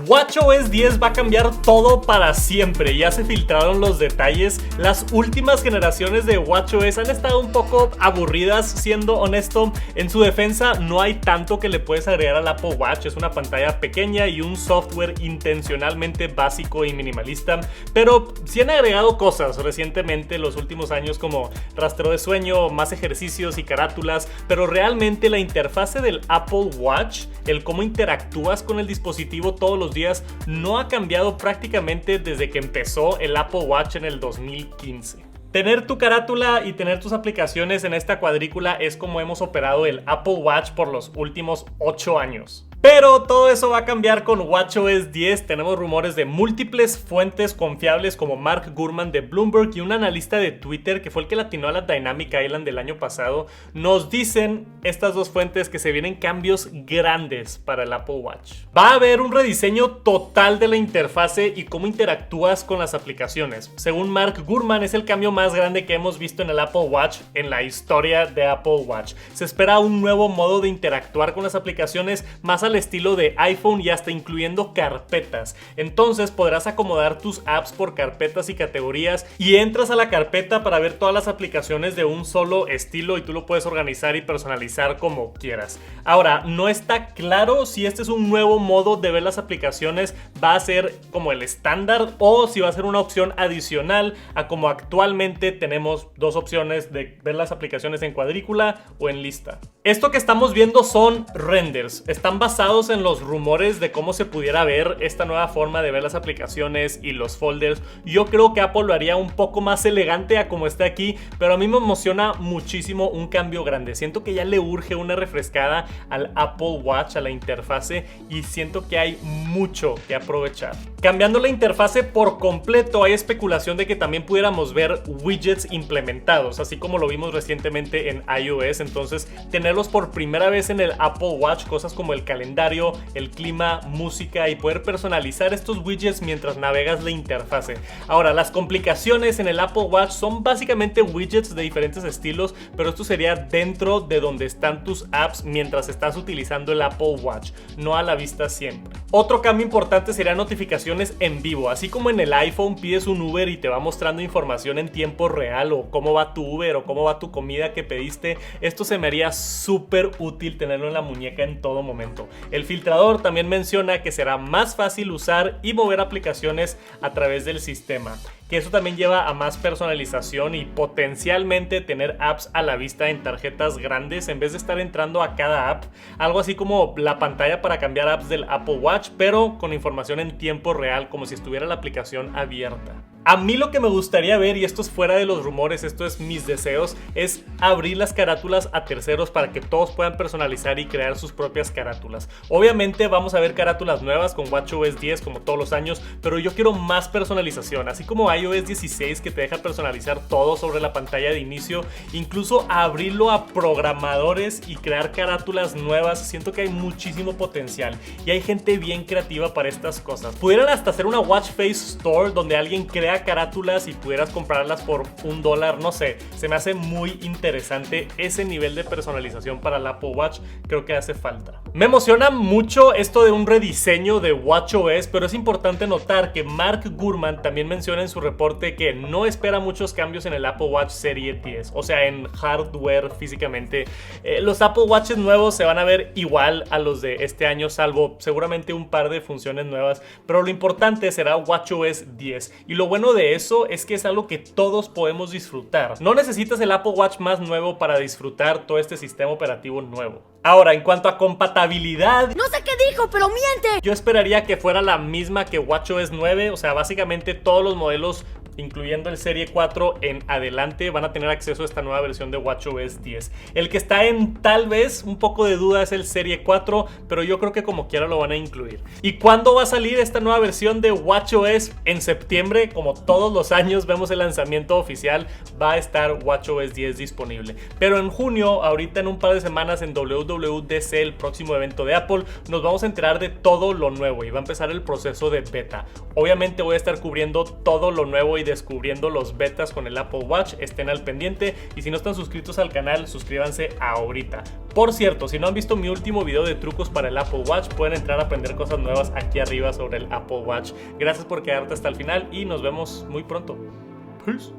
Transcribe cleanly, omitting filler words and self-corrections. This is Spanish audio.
WatchOS 10 va a cambiar todo para siempre. Ya se filtraron los detalles. Las últimas generaciones de WatchOS han estado un poco aburridas, siendo honesto. En su defensa, no hay tanto que le puedes agregar al Apple Watch. Es una pantalla pequeña y un software intencionalmente básico y minimalista. Pero sí han agregado cosas recientemente, los últimos años, como rastreo de sueño, más ejercicios y carátulas. Pero realmente la interfase del Apple Watch, el cómo interactúas con el dispositivo todos los días, no ha cambiado prácticamente desde que empezó el Apple Watch en el 2015. Tener tu carátula y tener tus aplicaciones en esta cuadrícula es como hemos operado el Apple Watch por los últimos 8 años. Pero todo eso va a cambiar con WatchOS 10. Tenemos rumores de múltiples fuentes confiables como Mark Gurman de Bloomberg y un analista de Twitter que fue el que le atinó a la Dynamic Island del año pasado. Nos dicen estas dos fuentes que se vienen cambios grandes para el Apple Watch. Va a haber un rediseño total de la interfase y cómo interactúas con las aplicaciones. Según Mark Gurman, es el cambio más grande que hemos visto en el Apple Watch en la historia de Apple Watch. Se espera un nuevo modo de interactuar con las aplicaciones más al estilo de iPhone y hasta incluyendo carpetas. Entonces podrás acomodar tus apps por carpetas y categorías y entras a la carpeta para ver todas las aplicaciones de un solo estilo y tú lo puedes organizar y personalizar como quieras. Ahora, no está claro si este es un nuevo modo de ver las aplicaciones, va a ser como el estándar o si va a ser una opción adicional a como actualmente tenemos dos opciones de ver las aplicaciones en cuadrícula o en lista. Esto que estamos viendo son renders, están basados en los rumores de cómo se pudiera ver esta nueva forma de ver las aplicaciones y los folders. Yo creo que Apple lo haría un poco más elegante a como está aquí, pero a mí me emociona muchísimo un cambio grande. Siento que ya le urge una refrescada al Apple Watch, a la interfase, y siento que hay mucho que aprovechar. Cambiando la interfase por completo, hay especulación de que también pudiéramos ver widgets implementados, así como lo vimos recientemente en iOS. Entonces, tenerlos por primera vez en el Apple Watch, cosas como el calendario, el clima, música y poder personalizar estos widgets mientras navegas la interfase. Ahora, las complicaciones en el Apple Watch son básicamente widgets de diferentes estilos, pero esto sería dentro de donde están tus apps mientras estás utilizando el Apple Watch, no a la vista siempre. Otro cambio importante sería notificaciones en vivo. Así como en el iPhone pides un Uber y te va mostrando información en tiempo real o cómo va tu Uber o cómo va tu comida que pediste, esto se me haría súper útil tenerlo en la muñeca en todo momento. El filtrador también menciona que será más fácil usar y mover aplicaciones a través del sistema, que eso también lleva a más personalización y potencialmente tener apps a la vista en tarjetas grandes en vez de estar entrando a cada app. Algo así como la pantalla para cambiar apps del Apple Watch, pero con información en tiempo real, como si estuviera la aplicación abierta. A mí lo que me gustaría ver, y esto es fuera de los rumores, esto es mis deseos, es abrir las carátulas a terceros para que todos puedan personalizar y crear sus propias carátulas. Obviamente vamos a ver carátulas nuevas con WatchOS 10 como todos los años, pero yo quiero más personalización, así como iOS 16 que te deja personalizar todo sobre la pantalla de inicio, incluso abrirlo a programadores y crear carátulas nuevas. Siento que hay muchísimo potencial y hay gente bien creativa para estas cosas. Pudieran hasta hacer una Watch Face Store donde alguien crea carátulas y pudieras comprarlas por $1, no sé, se me hace muy interesante ese nivel de personalización para el Apple Watch, creo que hace falta. Me emociona mucho esto de un rediseño de WatchOS, pero es importante notar que Mark Gurman también menciona en su reporte que no espera muchos cambios en el Apple Watch Serie 10, o sea, en hardware físicamente. Los Apple Watches nuevos se van a ver igual a los de este año, salvo seguramente un par de funciones nuevas, pero lo importante será WatchOS 10, y lo bueno de eso es que es algo que todos podemos disfrutar. No necesitas el Apple Watch más nuevo para disfrutar todo este sistema operativo nuevo. Ahora, en cuanto a compatibilidad, no sé qué dijo, pero miente. Yo esperaría que fuera la misma que WatchOS 9, o sea, básicamente todos los modelos, incluyendo el Serie 4 en adelante, van a tener acceso a esta nueva versión de WatchOS 10. El que está en tal vez un poco de duda es el Serie 4, pero yo creo que como quiera lo van a incluir. ¿Y cuándo va a salir esta nueva versión de WatchOS? En septiembre, como todos los años vemos el lanzamiento oficial, va a estar WatchOS 10 disponible. Pero en junio, ahorita en un par de semanas en WWDC, el próximo evento de Apple, nos vamos a enterar de todo lo nuevo y va a empezar el proceso de beta. Obviamente voy a estar cubriendo todo lo nuevo y descubriendo los betas con el Apple Watch. Estén al pendiente y si no están suscritos al canal, suscríbanse ahorita. Por cierto, si no han visto mi último video de trucos para el Apple Watch, pueden entrar a aprender cosas nuevas aquí arriba sobre el Apple Watch. Gracias por quedarte hasta el final y nos vemos muy pronto. Peace.